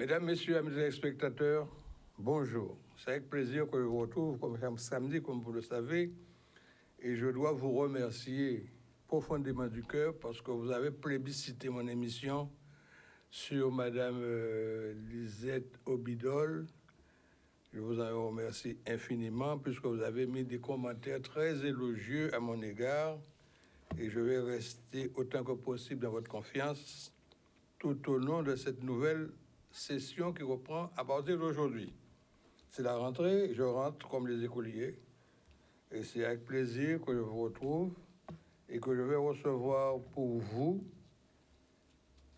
Mesdames, Messieurs, amis téléspectateurs, bonjour. C'est avec plaisir que je vous retrouve comme samedi, comme vous le savez, et je dois vous remercier profondément du cœur parce que vous avez plébiscité mon émission sur Madame Lisette Obidol. Je vous en remercie infiniment puisque vous avez mis des commentaires très élogieux à mon égard et je vais rester autant que possible dans votre confiance tout au long de cette nouvelle session qui reprend à partir d'aujourd'hui. C'est la rentrée, je rentre comme les écoliers et c'est avec plaisir que je vous retrouve et que je vais recevoir pour vous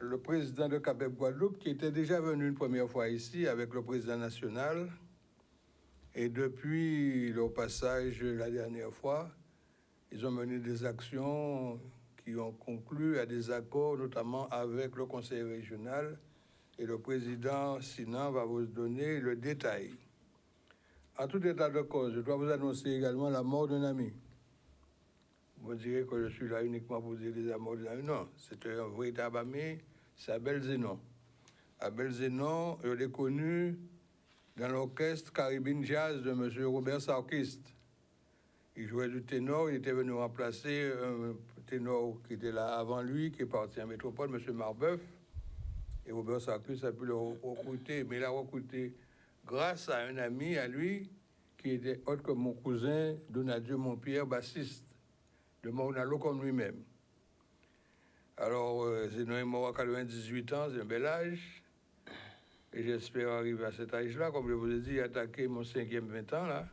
le président de CAPEB Guadeloupe qui était déjà venu une première fois ici avec le président national et depuis leur passage la dernière fois, ils ont mené des actions qui ont conclu à des accords, notamment avec le conseil régional. Et le président Sinan va vous donner le détail. En tout état de cause, je dois vous annoncer également la mort d'un ami. Vous direz que je suis là uniquement pour dire la mort d'un ami. Non, c'était un véritable ami, c'est Abel Zenon. Abel Zenon, je l'ai connu dans l'orchestre Caribbean Jazz de M. Robert Sarkist. Il jouait du ténor, il était venu remplacer un ténor qui était là avant lui, qui est parti en métropole, M. Marbeuf. Et Robert Sarkis a pu le recruter, mais il a recruté grâce à un ami à lui qui était autre que mon cousin Donadieu Montpierre, bassiste de Maunalo comme lui-même. Alors, Zenon est mort à 98 ans, c'est un bel âge. Et j'espère arriver à cet âge-là, comme je vous ai dit, attaquer mon 5e 20 ans, là.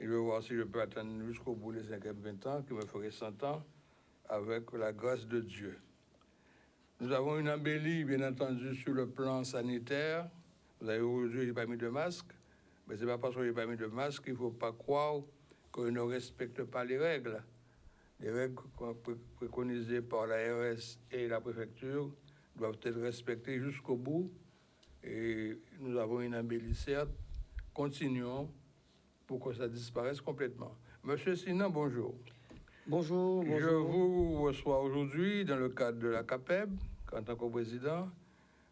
Et je vais voir si je peux attendre jusqu'au bout des 5e 20 ans, qui me ferait 100 ans, avec la grâce de Dieu. Nous avons une embellie, bien entendu, sur le plan sanitaire. Vous avez aujourd'hui, je n'ai pas mis de masque, mais ce n'est pas parce que je n'ai pas mis de masque qu'il ne faut pas croire que je ne respecte pas les règles. Les règles préconisées par l'ARS et la préfecture doivent être respectées jusqu'au bout. Et nous avons une embellie, certes. Continuons pour que ça disparaisse complètement. Monsieur Sinan, bonjour. Bonjour. Je vous reçois aujourd'hui dans le cadre de la CAPEB, en tant que président.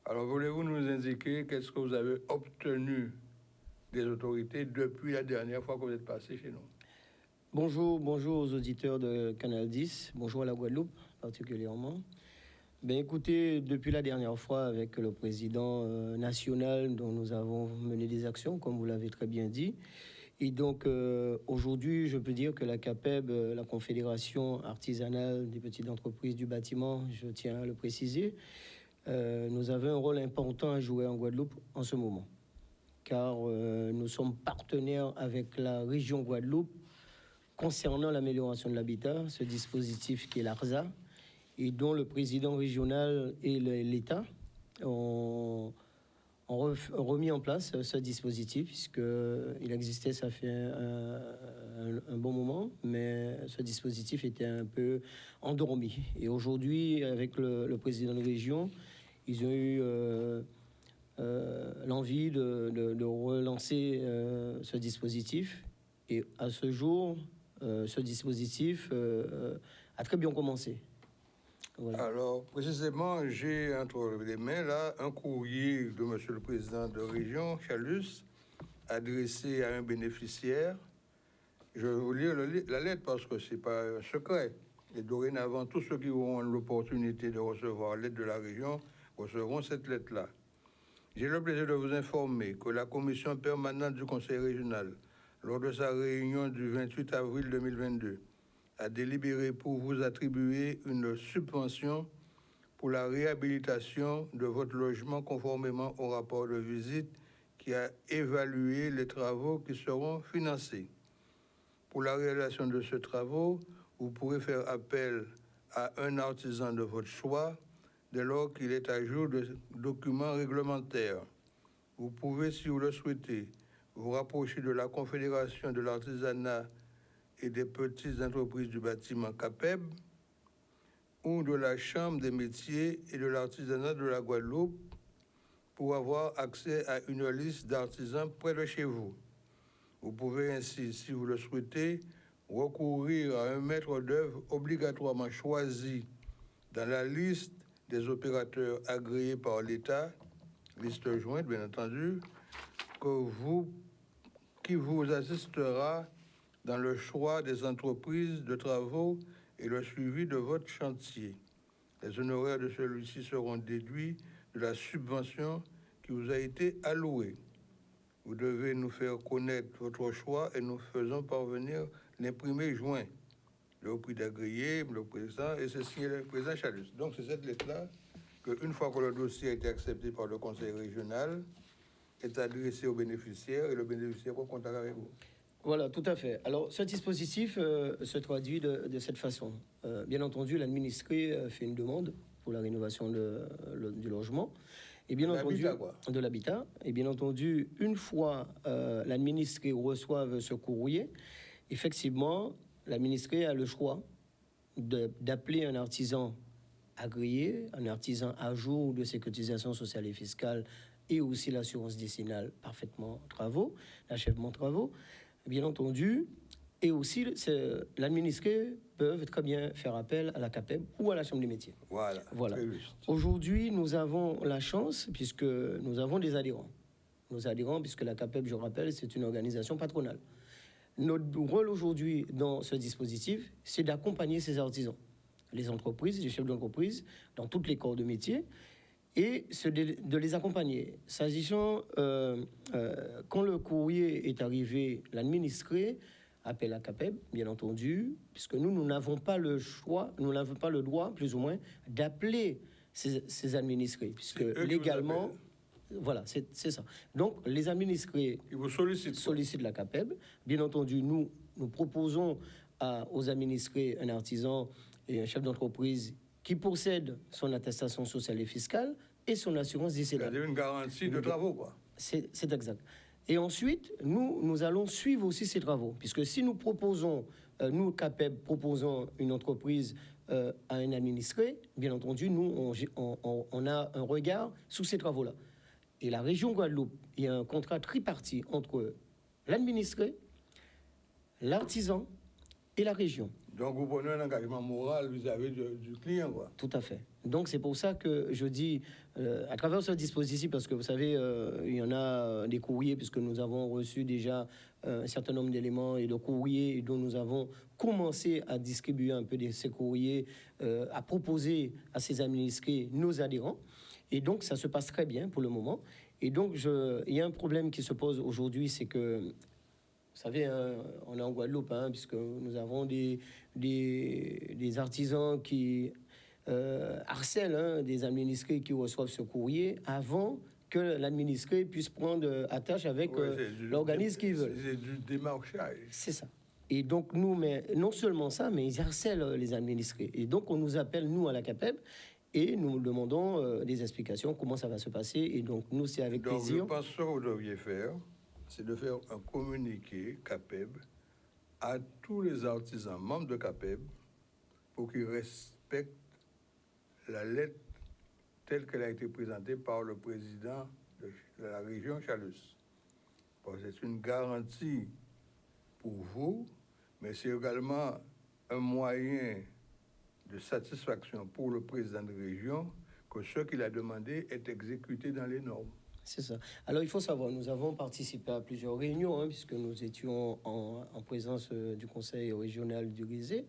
Alors, voulez-vous nous indiquer qu'est-ce que vous avez obtenu des autorités depuis la dernière fois que vous êtes passé chez nous? Bonjour aux auditeurs de Canal 10. Bonjour à la Guadeloupe, particulièrement. Écoutez, depuis la dernière fois avec le président national dont nous avons mené des actions, comme vous l'avez très bien dit. Et donc, aujourd'hui, je peux dire que la CAPEB, la Confédération artisanale des petites entreprises du bâtiment, je tiens à le préciser, nous avons un rôle important à jouer en Guadeloupe en ce moment. Car nous sommes partenaires avec la région Guadeloupe concernant l'amélioration de l'habitat, ce dispositif qui est l'ARSA, et dont le président régional et l'État ont remis en place ce dispositif, puisqu'il existait, ça fait un bon moment, mais ce dispositif était un peu endormi. Et aujourd'hui, avec le président de région, ils ont eu l'envie de relancer ce dispositif. Et à ce jour, ce dispositif a très bien commencé. Voilà. Alors, précisément, j'ai entre les mains, là, un courrier de monsieur le président de région, Chalus, adressé à un bénéficiaire. Je vais vous lire la lettre parce que ce n'est pas un secret. Et dorénavant, tous ceux qui auront l'opportunité de recevoir l'aide de la région recevront cette lettre-là. J'ai le plaisir de vous informer que la commission permanente du conseil régional, lors de sa réunion du 28 avril 2022, a délibéré pour vous attribuer une subvention pour la réhabilitation de votre logement conformément au rapport de visite qui a évalué les travaux qui seront financés. Pour la réalisation de ces travaux, vous pourrez faire appel à un artisan de votre choix dès lors qu'il est à jour de documents réglementaires. Vous pouvez, si vous le souhaitez, vous rapprocher de la Confédération de l'artisanat et des petites entreprises du bâtiment CAPEB ou de la Chambre des métiers et de l'artisanat de la Guadeloupe pour avoir accès à une liste d'artisans près de chez vous. Vous pouvez ainsi, si vous le souhaitez, recourir à un maître d'œuvre obligatoirement choisi dans la liste des opérateurs agréés par l'État liste jointe, bien entendu, qui vous assistera dans le choix des entreprises de travaux et le suivi de votre chantier. Les honoraires de celui-ci seront déduits de la subvention qui vous a été allouée. Vous devez nous faire connaître votre choix et nous faisons parvenir l'imprimé joint. Le prix d'agréé, le président, et c'est signé le président Chalus. Donc c'est cette lettre-là qu'une fois que le dossier a été accepté par le conseil régional, est adressé au bénéficiaire et le bénéficiaire prend contact avec vous. Voilà, tout à fait. Alors, ce dispositif se traduit de cette façon. Bien entendu, l'administré fait une demande pour la rénovation du logement. Et bien entendu, de l'habitat. Et bien entendu, une fois l'administré reçoit ce courrier, effectivement, l'administré a le choix d'appeler un artisan agréé, un artisan à jour de ses cotisations sociales et fiscales et aussi l'assurance décennale parfaitement travaux, l'achèvement travaux, bien entendu, et aussi l'administré peuvent très bien faire appel à la CAPEB ou à la Chambre des métiers. Voilà. Aujourd'hui, nous avons la chance, puisque nous avons des adhérents. Nos adhérents, puisque la CAPEB, je rappelle, c'est une organisation patronale. Notre rôle aujourd'hui dans ce dispositif, c'est d'accompagner ces artisans, les entreprises, les chefs d'entreprise, dans toutes les corps de métier, et de les accompagner. S'agissant, quand le courrier est arrivé, l'administré appelle la CAPEB, bien entendu, puisque nous n'avons pas le choix, nous n'avons pas le droit, plus ou moins, d'appeler ces administrés, puisque légalement, voilà, c'est ça. Donc, les administrés sollicitent la CAPEB. Bien entendu, nous proposons aux administrés un artisan et un chef d'entreprise qui possède son attestation sociale et fiscale et son assurance décennale. C'est-à-dire une garantie de travaux, quoi. C'est exact. Et ensuite, nous allons suivre aussi ces travaux, puisque si nous proposons, nous, CAPEB, proposons une entreprise à un administré, bien entendu, nous, on a un regard sur ces travaux-là. Et la région Guadeloupe, il y a un contrat tripartite entre l'administré, l'artisan et la région. Donc, vous prenez un engagement moral vis-à-vis du client, quoi. Tout à fait. Donc, c'est pour ça que je dis, à travers ce dispositif, parce que vous savez, il y en a des courriers, puisque nous avons reçu déjà un certain nombre d'éléments et de courriers, dont nous avons commencé à distribuer un peu de ces courriers, à proposer à ces administrés nos adhérents. Et donc, ça se passe très bien pour le moment. Et donc, il y a un problème qui se pose aujourd'hui, c'est que, vous savez, hein, on est en Guadeloupe, hein, puisque nous avons des artisans qui harcèlent des administrés qui reçoivent ce courrier avant que l'administré puisse prendre attache avec l'organisme qu'ils veulent. C'est du démarchage. C'est ça. Et donc, nous, mais non seulement ça, mais ils harcèlent les administrés. Et donc, on nous appelle, nous, à la CAPEB, et nous demandons des explications, comment ça va se passer. Et donc, nous, c'est avec plaisir. Donc, je pense que ce que vous devriez faire, c'est de faire un communiqué CAPEB à tous les artisans membres de CAPEB pour qu'ils respectent la lettre telle qu'elle a été présentée par le président de la région Chalus. Bon, c'est une garantie pour vous, mais c'est également un moyen de satisfaction pour le président de région que ce qu'il a demandé est exécuté dans les normes. C'est ça. Alors, il faut savoir, nous avons participé à plusieurs réunions, puisque nous étions en présence du conseil régional du Grisé.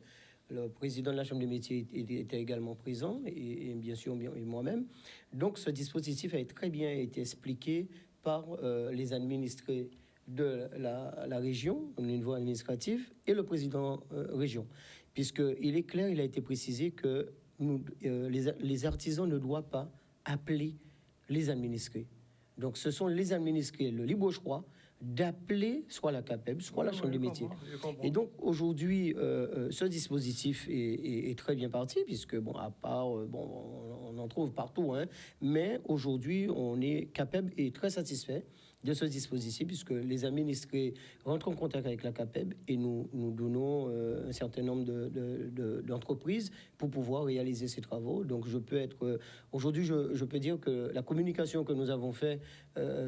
Le président de la Chambre des métiers était également présent, et bien sûr moi-même. Donc, ce dispositif a très bien été expliqué par les administrés de la région, au niveau administratif, et le président région. Puisqu'il est clair, il a été précisé que les artisans ne doivent pas appeler les administrés. Donc, ce sont les administrés, le libre choix, d'appeler soit la CAPEB, soit la Chambre des métiers. Et donc, aujourd'hui, ce dispositif est très bien parti, puisque, bon, à part, on en trouve partout, mais aujourd'hui, CAPEB est très satisfait de ce dispositif, puisque les administrés rentrent en contact avec la CAPEB et nous donnons un certain nombre d'entreprises pour pouvoir réaliser ces travaux. Donc, aujourd'hui, je peux dire que la communication que nous avons fait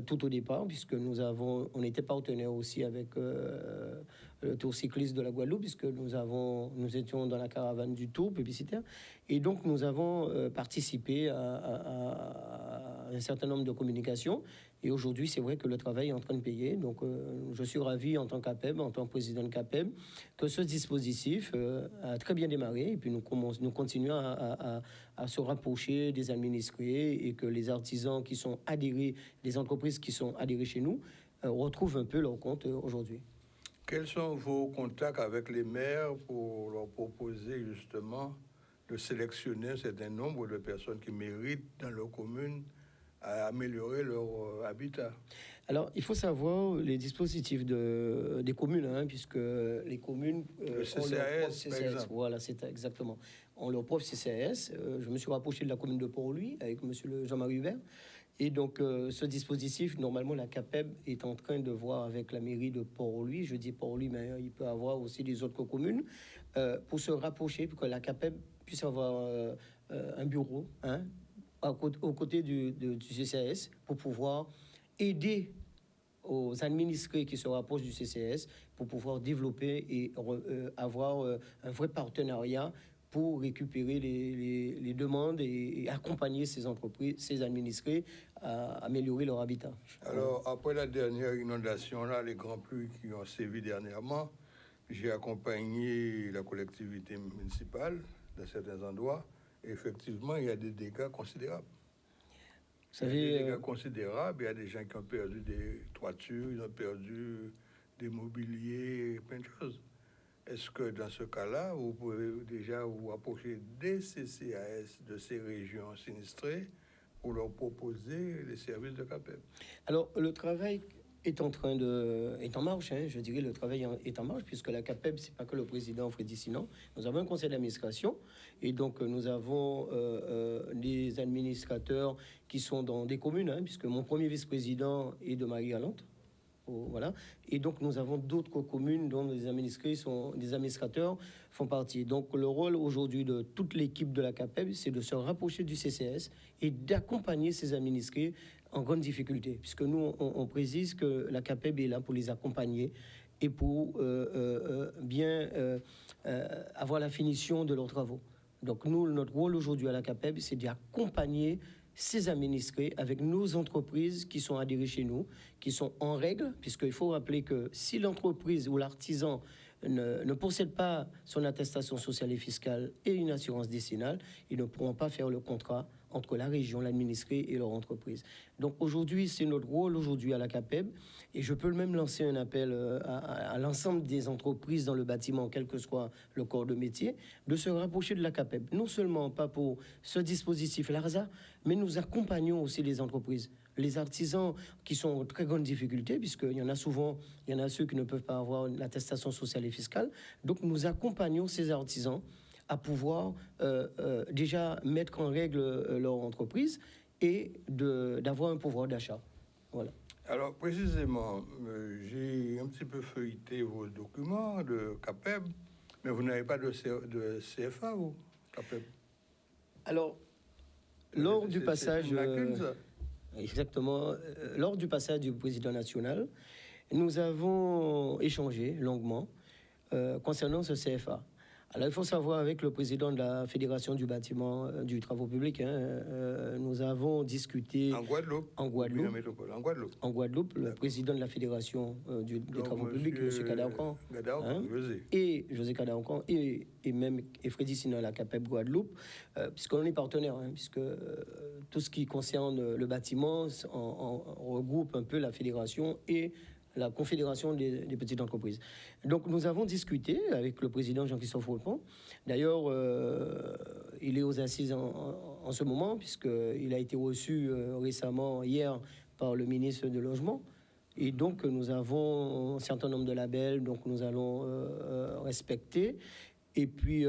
tout au départ, puisque on était partenaire aussi avec le Tour cycliste de la Guadeloupe, puisque nous étions dans la caravane du Tour publicitaire, et donc nous avons participé à un certain nombre de communications. Et aujourd'hui, c'est vrai que le travail est en train de payer. Donc, je suis ravi en tant qu'APEB, en tant que président de CAPEB, que ce dispositif a très bien démarré. Et puis, nous continuons à se rapprocher des administrés et que les artisans qui sont adhérés, les entreprises qui sont adhérées chez nous, retrouvent un peu leur compte aujourd'hui. Quels sont vos contacts avec les maires pour leur proposer justement de sélectionner un certain nombre de personnes qui méritent dans leur commune à améliorer leur habitat? Alors, il faut savoir les dispositifs des communes, hein, puisque les communes le CCAS, ont leur propre par CCAS. exemple. Voilà, c'est exactement. On leur propre CCAS. Je me suis rapproché de la commune de Port-Louis avec monsieur Jean-Marie Hubert. Et donc, ce dispositif, normalement, la CAPEB est en train de voir avec la mairie de Port-Louis. Je dis Port-Louis, mais il peut y avoir aussi des autres communes pour se rapprocher, pour que la CAPEB puisse avoir un bureau, hein, aux côtés du CCAS pour pouvoir aider aux administrés qui se rapprochent du CCAS pour pouvoir développer et avoir un vrai partenariat pour récupérer les demandes et accompagner ces entreprises, ces administrés à améliorer leur habitat. Alors, après la dernière inondation, là, les grands pluies qui ont sévi dernièrement, j'ai accompagné la collectivité municipale dans certains endroits. Et effectivement, il y a des dégâts considérables. Vous savez, il y a des dégâts considérables. Il y a des gens qui ont perdu des toitures, ils ont perdu des mobiliers, plein de choses. Est-ce que dans ce cas-là, vous pouvez déjà vous approcher des CCAS de ces régions sinistrées pour leur proposer les services de CAPEB? Alors, le travail est en marche, hein, je dirais le travail est en marche, puisque la CAPEB, c'est pas que le président Freddy Sinon. Nous avons un conseil d'administration, et donc nous avons des administrateurs qui sont dans des communes, hein, puisque mon premier vice-président est de Marie-Galante. Voilà. Et donc, nous avons d'autres communes dont les administrateurs font partie. Donc, le rôle aujourd'hui de toute l'équipe de la CAPEB, c'est de se rapprocher du CCS et d'accompagner ces administrés en grande difficulté. Puisque nous, on précise que la CAPEB est là pour les accompagner et pour bien avoir la finition de leurs travaux. Donc, nous, notre rôle aujourd'hui à la CAPEB, c'est d'accompagner ces administrés avec nos entreprises qui sont adhérées chez nous, qui sont en règle, puisqu'il faut rappeler que si l'entreprise ou l'artisan ne possède pas son attestation sociale et fiscale et une assurance décennale, ils ne pourront pas faire le contrat entre la région, l'administré et leur entreprise. Donc aujourd'hui, c'est notre rôle aujourd'hui à la CAPEB, et je peux même lancer un appel à l'ensemble des entreprises dans le bâtiment, quel que soit le corps de métier, de se rapprocher de la CAPEB. Non seulement pas pour ce dispositif LARSA, mais nous accompagnons aussi les entreprises, les artisans qui sont en très grande difficulté, puisqu'il y en a souvent, il y en a ceux qui ne peuvent pas avoir l'attestation sociale et fiscale. Donc nous accompagnons ces artisans à pouvoir déjà mettre en règle leur entreprise et d'avoir un pouvoir d'achat. Voilà. Alors, précisément, j'ai un petit peu feuilleté vos documents de CAPEB, mais vous n'avez pas de CFA ou CAPEB? Alors, lors du passage... Exactement. Lors du passage du président national, nous avons échangé longuement concernant ce CFA. Alors, il faut savoir, avec le président de la Fédération du bâtiment, du travaux publics, nous avons discuté... En Guadeloupe. En Guadeloupe. En Guadeloupe. En Guadeloupe, le président de la Fédération des travaux publics, M. Kadaoukan, et José Kadaoukan, et Freddy Sinon, la CAPEB Guadeloupe, puisqu'on est partenaire, hein, puisque tout ce qui concerne le bâtiment, on regroupe un peu la Fédération et la Confédération des petites entreprises. Donc, nous avons discuté avec le président Jean-Christophe Rolpon. D'ailleurs, il est aux assises en ce moment, puisqu'il a été reçu récemment, hier, par le ministre du Logement. Et donc, nous avons un certain nombre de labels, donc nous allons respecter. Et puis,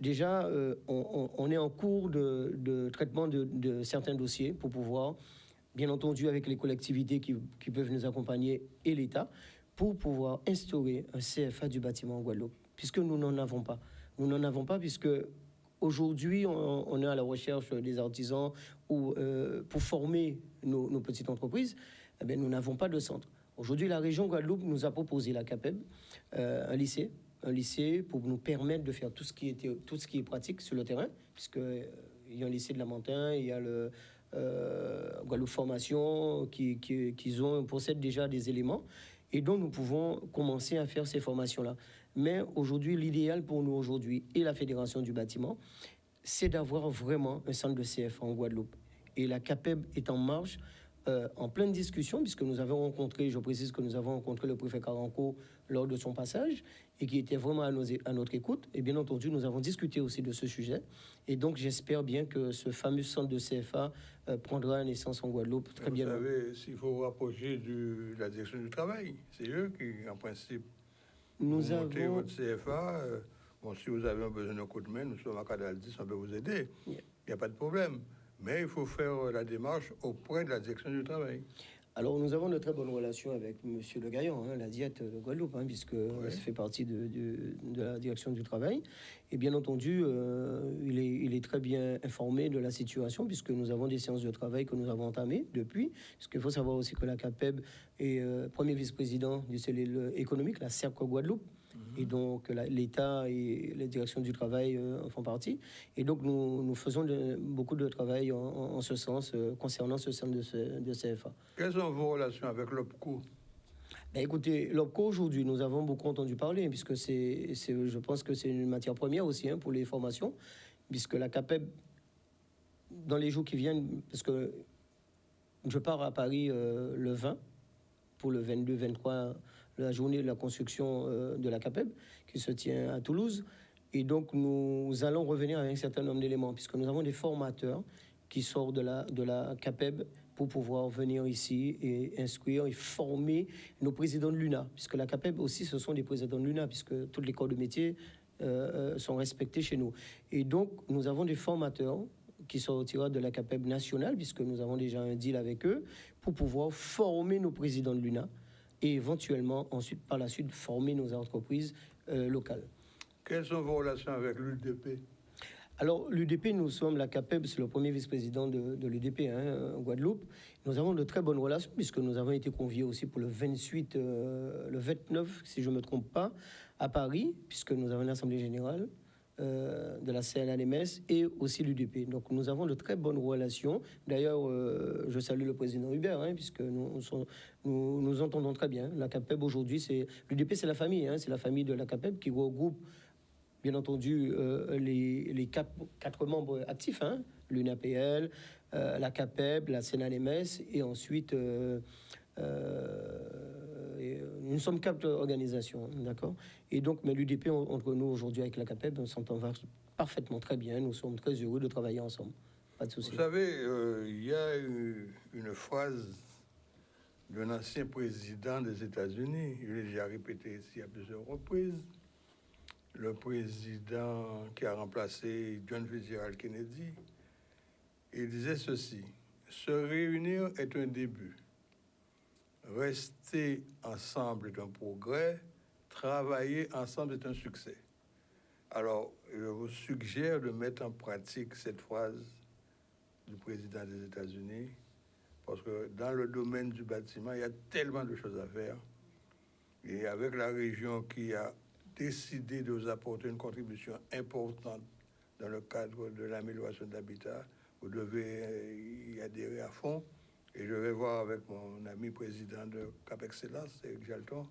déjà, on est en cours de traitement de certains dossiers pour pouvoir... bien entendu avec les collectivités qui peuvent nous accompagner et l'État, pour pouvoir instaurer un CFA du bâtiment en Guadeloupe, puisque nous n'en avons pas. Nous n'en avons pas puisque aujourd'hui, on est à la recherche des artisans ou pour former nos petites entreprises, eh bien, nous n'avons pas de centre. Aujourd'hui, la région Guadeloupe nous a proposé, la CAPEB, un lycée pour nous permettre de faire tout ce qui est pratique sur le terrain, puisque il y a un lycée de Lamentin, il y a Guadeloupe Formation, qui possèdent déjà des éléments et dont nous pouvons commencer à faire ces formations-là. Mais aujourd'hui, l'idéal pour nous aujourd'hui et la Fédération du bâtiment, c'est d'avoir vraiment un centre de CFA en Guadeloupe. Et la CAPEB est en marche, en pleine discussion, puisque nous avons rencontré, je précise que nous avons rencontré le préfet Caranco lors de son passage, et qui était vraiment à notre écoute. Et bien entendu, nous avons discuté aussi de ce sujet. Et donc, j'espère bien que ce fameux centre de CFA prendra naissance en Guadeloupe très bien. Vous savez, s'il faut rapprocher de la direction du travail, c'est eux qui, en principe, montez votre CFA. Bon, si vous avez besoin d'un coup de main, nous sommes à Canal 10, on peut vous aider. Il n'y a pas de problème. Mais il faut faire la démarche auprès de la direction du travail. Alors, nous avons de très bonnes relations avec M. Le Gaillon, la diète de Guadeloupe, puisque ça fait partie de la direction du travail. Et bien entendu, il est très bien informé de la situation, puisque nous avons des séances de travail que nous avons entamées depuis. Parce qu'il faut savoir aussi que la CAPEB est premier vice-président du cellule économique, la CERC Guadeloupe. Et donc, l'État et les directions du travail en font partie. Et donc, nous faisons beaucoup de travail en ce sens concernant ce centre de CFA. Quelles sont vos relations avec l'OPCO? Écoutez, l'OPCO, aujourd'hui, nous avons beaucoup entendu parler, puisque je pense que c'est une matière première aussi pour les formations, puisque la CAPEB, dans les jours qui viennent, parce que je pars à Paris le 20, pour le 22-23, la journée de la construction de la CAPEB, qui se tient à Toulouse. Et donc, nous allons revenir avec un certain nombre d'éléments, puisque nous avons des formateurs qui sortent de la CAPEB pour pouvoir venir ici et instruire et former nos présidents de l'UNA, puisque la CAPEB aussi, ce sont des présidents de l'UNA, puisque toutes les corps de métier sont respectés chez nous. Et donc, nous avons des formateurs qui sortira de la CAPEB nationale, puisque nous avons déjà un deal avec eux, pour pouvoir former nos présidents de l'UNA et éventuellement, ensuite, par la suite, former nos entreprises locales. Quelles sont vos relations avec l'UDP? Alors, l'UDP, nous sommes la CAPEB, c'est le premier vice-président de l'UDP en Guadeloupe. Nous avons de très bonnes relations, puisque nous avons été conviés aussi pour le 29, si je ne me trompe pas, à Paris, puisque nous avons une assemblée générale de la CNAMS et aussi l'UDP. Donc nous avons de très bonnes relations. D'ailleurs, je salue le président Hubert, puisque nous entendons très bien. La CAPEB aujourd'hui, l'UDP, c'est la famille, c'est la famille de la CAPEB qui regroupe, bien entendu, les quatre membres actifs, l'UNAPL, la CAPEB, la CNAMS et ensuite... nous sommes 4 organisations, d'accord. Et donc, mais l'UDP, entre nous aujourd'hui avec la CAPEB, on s'entend parfaitement très bien. Nous sommes très heureux de travailler ensemble. Pas de souci. Vous savez, il y a une phrase d'un ancien président des États-Unis, je l'ai déjà répété ici à plusieurs reprises, le président qui a remplacé John Fitzgerald Kennedy, il disait ceci: se réunir est un début. Rester ensemble est un progrès, travailler ensemble est un succès. Alors, je vous suggère de mettre en pratique cette phrase du président des États-Unis, parce que dans le domaine du bâtiment, il y a tellement de choses à faire. Et avec la région qui a décidé de vous apporter une contribution importante dans le cadre de l'amélioration de l'habitat, vous devez y adhérer à fond. Et je vais voir avec mon ami président de Cap Excellence, Eric Jalton,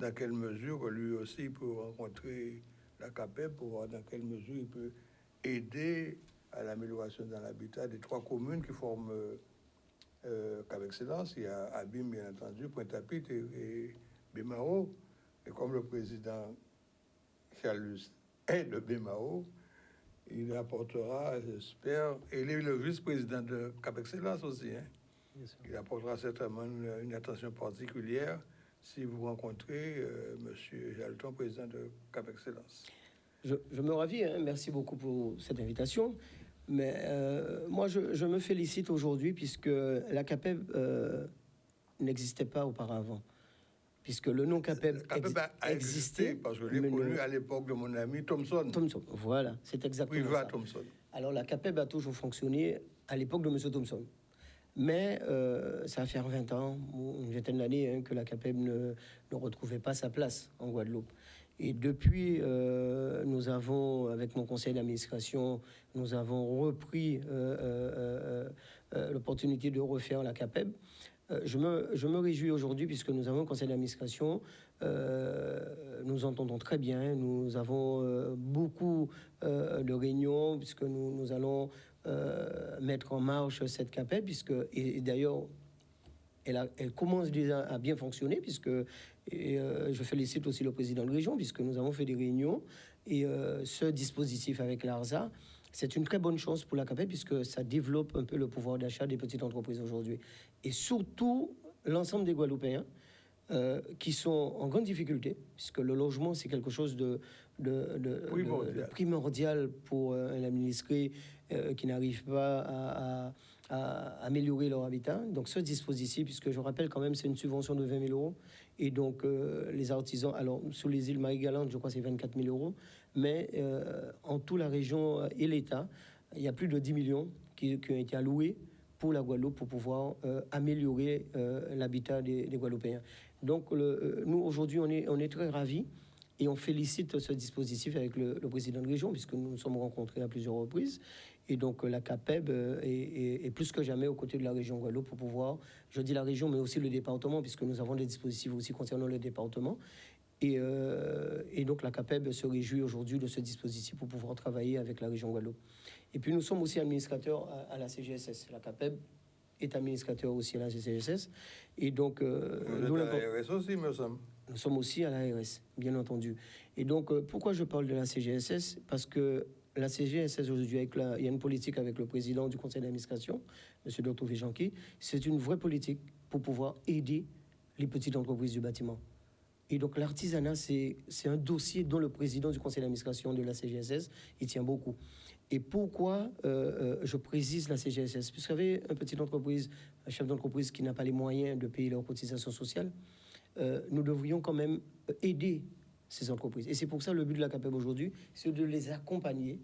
dans quelle mesure lui aussi peut rencontrer la CAPEB pour voir dans quelle mesure il peut aider à l'amélioration de l'habitat des 3 communes qui forment Cap Excellence. Il y a Abim, bien entendu, Pointe-à-Pitre et Bémao. Et comme le président Charles est de Bémao, il apportera, j'espère, et il est le vice-président de Cap Excellence aussi, il apportera certainement une attention particulière si vous rencontrez M. Jalton, président de Cap Excellence. Je me ravis, merci beaucoup pour cette invitation. Mais moi, je me félicite aujourd'hui puisque la CAPEB n'existait pas auparavant. Puisque le nom CAPEB existait. Parce que je l'ai connu à l'époque de mon ami Thomson. Voilà, c'est exactement Privat ça. Thomson. Alors la CAPEB a toujours fonctionné à l'époque de M. Thomson. Mais ça va faire 20 ans, ou une vingtaine d'années, que la CAPEB ne retrouvait pas sa place en Guadeloupe. Et depuis, nous avons, avec mon conseil d'administration, nous avons repris l'opportunité de refaire la CAPEB. Je me réjouis aujourd'hui puisque nous avons un conseil d'administration, nous entendons très bien, nous avons beaucoup de réunions puisque nous allons mettre en marche cette CAPEB, et d'ailleurs, elle commence déjà à bien fonctionner, je félicite aussi le président de région, puisque nous avons fait des réunions, et ce dispositif avec l'ARSA, c'est une très bonne chose pour la CAPEB, puisque ça développe un peu le pouvoir d'achat des petites entreprises aujourd'hui. Et surtout, l'ensemble des Guadeloupéens qui sont en grande difficulté, puisque le logement, c'est quelque chose de primordial pour un administré qui n'arrive pas à améliorer leur habitat. Donc ce dispositif, puisque je rappelle quand même, c'est une subvention de 20 000 euros, et donc les artisans, alors sur les îles Marie-Galante, je crois que c'est 24 000 euros, mais en toute la région et l'État, il y a plus de 10 millions qui ont été alloués pour la Guadeloupe pour pouvoir améliorer l'habitat des Guadeloupéens. Donc nous, aujourd'hui, on est très ravis et on félicite ce dispositif avec le président de région, puisque nous nous sommes rencontrés à plusieurs reprises. Et donc la CAPEB est plus que jamais aux côtés de la région Guadeloupe pour pouvoir, je dis la région, mais aussi le département, puisque nous avons des dispositifs aussi concernant le département. Et donc la CAPEB se réjouit aujourd'hui de ce dispositif pour pouvoir travailler avec la région Guadeloupe. Et puis nous sommes aussi administrateurs à la CGSS. La CAPEB est administrateur aussi à la CGSS. Et donc... vous êtes à l'ARS aussi, me semble. Nous sommes aussi à l'ARS, bien entendu. Et donc, pourquoi je parle de la CGSS? Parce que la CGSS, aujourd'hui, il y a une politique avec le président du conseil d'administration, M. Dr. Vijanki. C'est une vraie politique pour pouvoir aider les petites entreprises du bâtiment. Et donc, l'artisanat, c'est un dossier dont le président du conseil d'administration de la CGSS, il tient beaucoup. Et pourquoi je précise la CGSS? Puisqu'il y avait une petite entreprise, un chef d'entreprise qui n'a pas les moyens de payer leur cotisation sociale, nous devrions quand même aider ces entreprises. Et c'est pour ça le but de la CAPEB aujourd'hui, c'est de les accompagner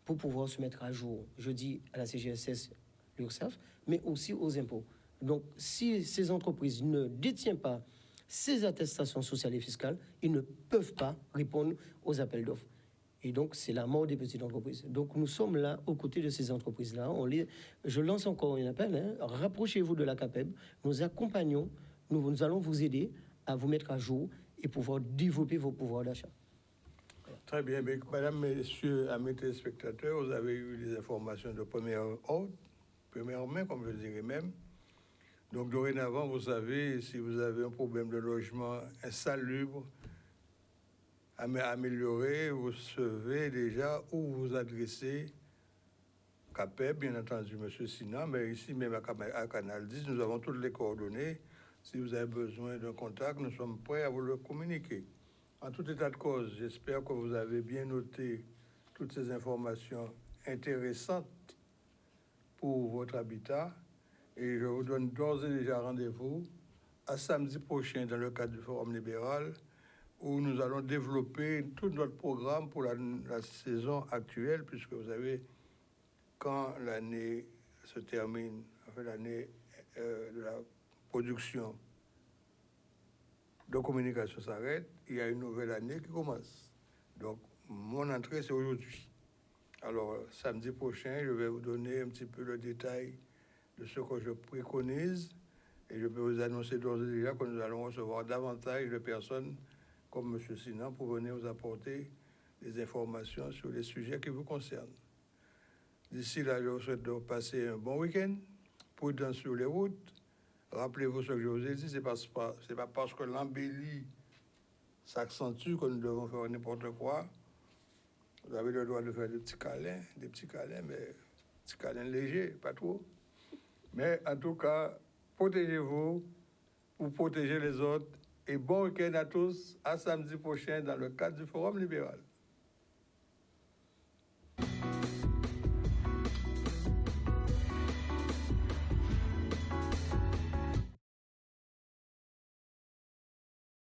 pour pouvoir se mettre à jour. Je dis à la CGSS, l'URSSAF, mais aussi aux impôts. Donc, si ces entreprises ne détiennent pas ces attestations sociales et fiscales, ils ne peuvent pas répondre aux appels d'offres. Et donc, c'est la mort des petites entreprises. Donc, nous sommes là, aux côtés de ces entreprises-là. Je lance encore un appel, rapprochez-vous de la CAPEB, nous accompagnons, nous allons vous aider à vous mettre à jour et pouvoir développer vos pouvoirs d'achat. Voilà. Très bien. Mais, mesdames, messieurs, amis téléspectateurs, vous avez eu des informations de première main, comme je dirais même. Donc, dorénavant, vous savez, si vous avez un problème de logement insalubre, amélioré, vous savez déjà où vous adresser. CAPEB, bien entendu, M. Sinan, mais ici même à Canal 10, nous avons toutes les coordonnées. Si vous avez besoin d'un contact, nous sommes prêts à vous le communiquer. En tout état de cause, j'espère que vous avez bien noté toutes ces informations intéressantes pour votre habitat. Et je vous donne d'ores et déjà rendez-vous à samedi prochain dans le cadre du Forum libéral, où nous allons développer tout notre programme pour la saison actuelle, puisque vous savez, quand l'année se termine, enfin l'année de la production de communication s'arrête, il y a une nouvelle année qui commence. Donc, mon entrée, c'est aujourd'hui. Alors, samedi prochain, je vais vous donner un petit peu le détail de ce que je préconise, et je peux vous annoncer d'ores et déjà que nous allons recevoir davantage de personnes comme M. Sinan pour venir vous apporter des informations sur les sujets qui vous concernent. D'ici là, je vous souhaite de passer un bon week-end, prudent sur les routes. Rappelez-vous ce que je vous ai dit, c'est pas parce que l'embellie s'accentue que nous devons faire n'importe quoi. Vous avez le droit de faire des petits câlins, mais petits câlins légers, pas trop. Mais en tout cas, protégez-vous pour protéger les autres. Et bon week-end à tous, à samedi prochain dans le cadre du Forum libéral.